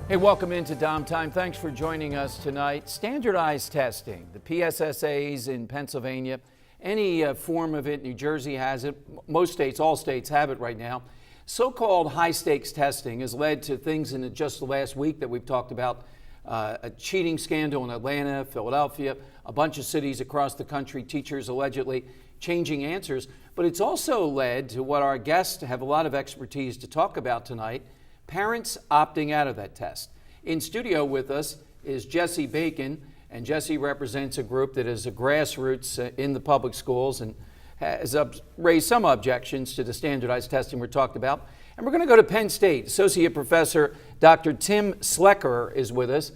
Hey, welcome into Dom Time. Thanks for joining us tonight. Standardized testing, the PSSAs in Pennsylvania, any form of it, New Jersey has it, most states, all states have it right now. So-called high-stakes testing has led to things in just the last week that we've talked about, a cheating scandal in Atlanta, Philadelphia, a bunch of cities across the country, teachers allegedly changing answers. But it's also led to what our guests have a lot of expertise to talk about tonight, parents opting out of that test. In studio with us is Jesse Bacon, and Jesse represents a group that is a grassroots in the public schools and has raised some objections to the standardized testing we're talking about. And we're going to go to Penn State. Associate Professor Dr. Tim Slecker is with us.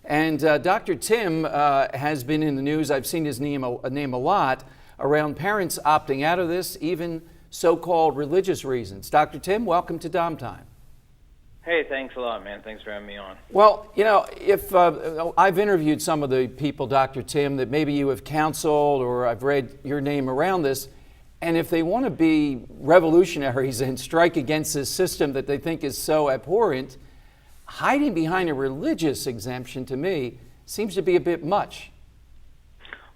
And Dr. Tim has been in the news. I've seen his name a lot around parents opting out of this, even so-called religious reasons. Dr. Tim, welcome to Dom Time. Hey, thanks a lot, man. Thanks for having me on. Well, you know, if I've interviewed some of the people, Dr. Tim, that maybe you have counseled or I've read your name around this, and if they want to be revolutionaries and strike against this system that they think is so abhorrent, hiding behind a religious exemption to me seems to be a bit much.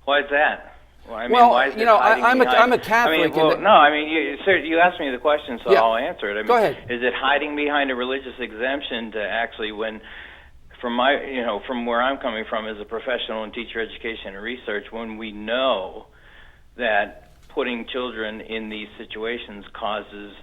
Why is that? Well, I mean, well, why is you know, I'm a Catholic. I mean, you asked me the question, so yeah. I'll answer it. I mean, go ahead. Is it hiding behind a religious exemption to actually, from where I'm coming from as a professional in teacher education and research, when we know that putting children in these situations causes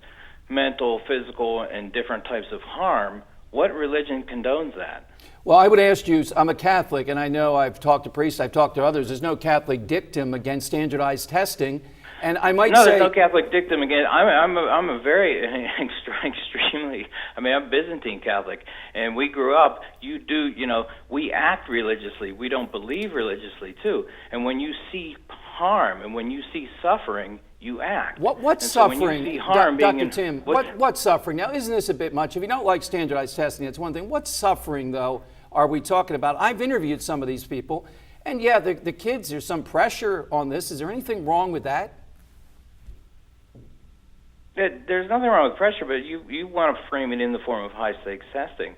mental, physical, and different types of harm, what religion condones that? Well, I would ask you, I'm a Catholic, and I know I've talked to priests, I've talked to others. There's no Catholic dictum against standardized testing. And I might say... there's no Catholic dictum against... I'm a very extremely... I mean, I'm Byzantine Catholic, and we grew up, we act religiously. We don't believe religiously, too. And when you see harm and when you see suffering, you act. What's suffering, so when you see harm Dr. Tim? What's suffering? Now, isn't this a bit much? If you don't like standardized testing, that's one thing. What's suffering, though, are we talking about? I've interviewed some of these people, and yeah, the kids, there's some pressure on this. Is there anything wrong with that? There's nothing wrong with pressure, but you want to frame it in the form of high-stakes testing.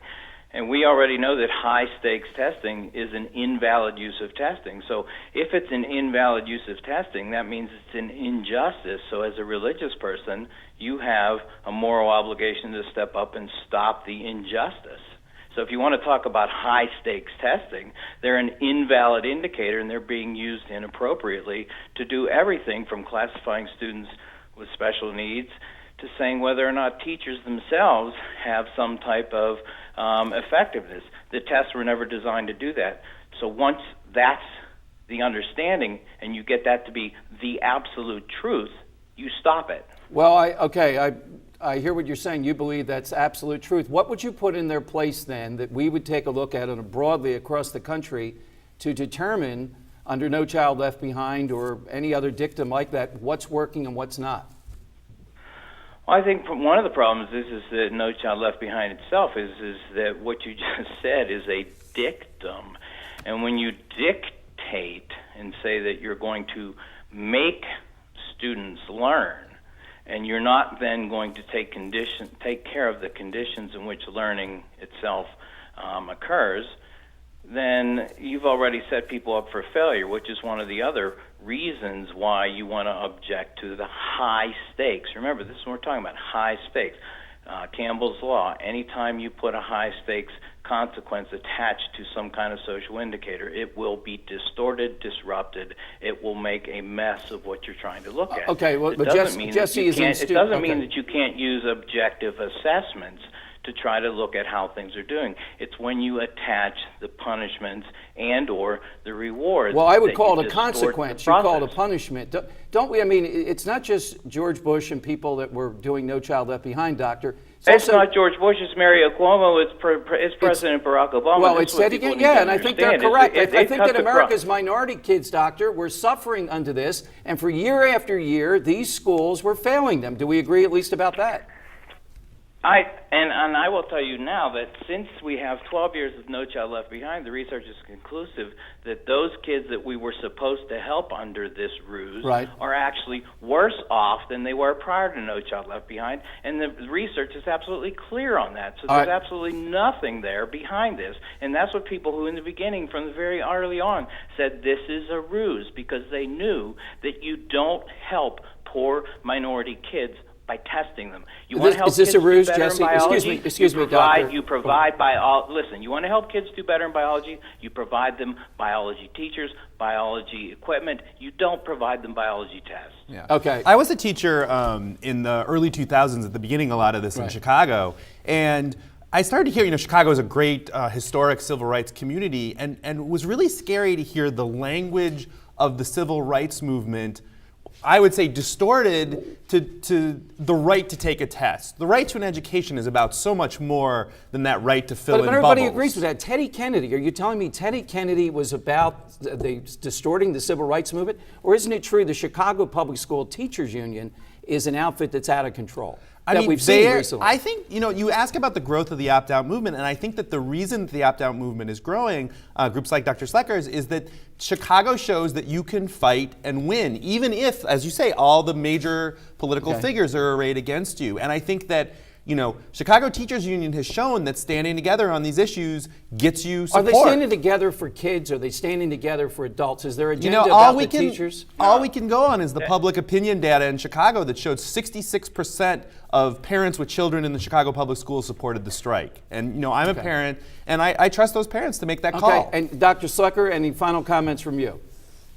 And we already know that high-stakes testing is an invalid use of testing. So if it's an invalid use of testing, that means it's an injustice. So as a religious person, you have a moral obligation to step up and stop the injustice. So if you want to talk about high-stakes testing, they're an invalid indicator, and they're being used inappropriately to do everything from classifying students with special needs to saying whether or not teachers themselves have some type of effectiveness. The tests were never designed to do that. So once that's the understanding and you get that to be the absolute truth, you stop it. Well, I hear what you're saying. You believe that's absolute truth. What would you put in their place then that we would take a look at it broadly across the country to determine, under No Child Left Behind or any other dictum like that, what's working and what's not? Well, I think one of the problems is that No Child Left Behind itself is that what you just said is a dictum. And when you dictate and say that you're going to make students learn, and you're not then going to take care of the conditions in which learning itself occurs, then you've already set people up for failure, which is one of the other reasons why you want to object to the high stakes. Remember, we're talking about high stakes. Campbell's Law, anytime you put a high stakes consequence attached to some kind of social indicator, it will be distorted, disrupted. It will make a mess of what you're trying to look at. Okay, well, but Jesse is it doesn't mean that you can't use objective assessments to try to look at how things are doing. It's when you attach the punishments and or the rewards. Well, I would call it a consequence. You call it a punishment. Don't we? I mean, it's not just George Bush and people that were doing No Child Left Behind, Doctor. It's not George Bush, it's Mario Cuomo, it's President Barack Obama. Well, it's said again, yeah, and I think they're correct. I think that America's minority kids, Doctor, were suffering under this, and for year after year, these schools were failing them. Do we agree at least about that? And I will tell you now that since we have 12 years of No Child Left Behind, the research is conclusive that those kids that we were supposed to help under this ruse are actually worse off than they were prior to No Child Left Behind, and the research is absolutely clear on that. So there's absolutely nothing there behind this, and that's what people who in the beginning, from the very early on, said this is a ruse, because they knew that you don't help poor minority kids by testing them. You want to help kids do better in biology? Excuse me, Doctor. You provide listen, you want to help kids do better in biology? You provide them biology teachers, biology equipment. You don't provide them biology tests. Yeah. Okay. I was a teacher in the early 2000s, at the beginning a lot of this in Chicago, and I started to hear, Chicago is a great historic civil rights community, and it was really scary to hear the language of the civil rights movement, I would say, distorted to the right to take a test. The right to an education is about so much more than that right to fill in bubbles. But everybody agrees with that. Teddy Kennedy, are you telling me Teddy Kennedy was about distorting the civil rights movement? Or isn't it true the Chicago Public School Teachers Union is an outfit that's out of control? We've seen recently. I think, you ask about the growth of the opt-out movement, and I think that the reason the opt-out movement is growing, groups like Dr. Slecker's, is that Chicago shows that you can fight and win, even if, as you say, all the major political figures are arrayed against you. And I think that, Chicago Teachers Union has shown that standing together on these issues gets you support. Are they standing together for kids? Are they standing together for adults? Is there a agenda about the teachers? All we can go on is the public opinion data in Chicago that showed 66% of parents with children in the Chicago public schools supported the strike. And, I'm a parent, and I trust those parents to make that call. And Dr. Slecker, any final comments from you?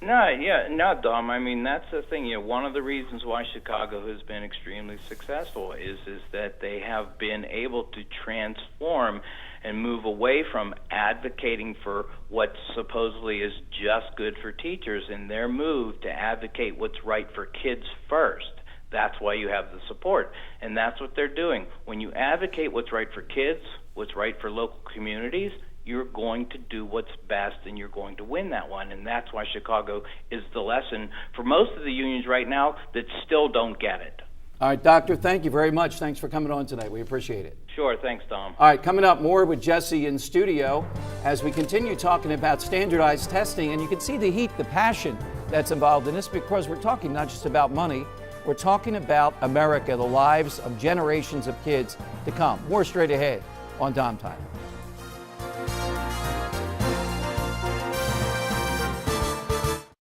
No, Dom. I mean, that's the thing. One of the reasons why Chicago has been extremely successful is that they have been able to transform and move away from advocating for what supposedly is just good for teachers, and their move to advocate what's right for kids first. That's why you have the support, and that's what they're doing. When you advocate what's right for kids, what's right for local communities, you're going to do what's best, and you're going to win that one. And that's why Chicago is the lesson for most of the unions right now that still don't get it. All right, Doctor, thank you very much. Thanks for coming on tonight. We appreciate it. Sure, thanks, Tom. All right, coming up, more with Jesse in studio as we continue talking about standardized testing. And you can see the heat, the passion that's involved in this, because we're talking not just about money, we're talking about America, the lives of generations of kids to come. More straight ahead on Dom Time.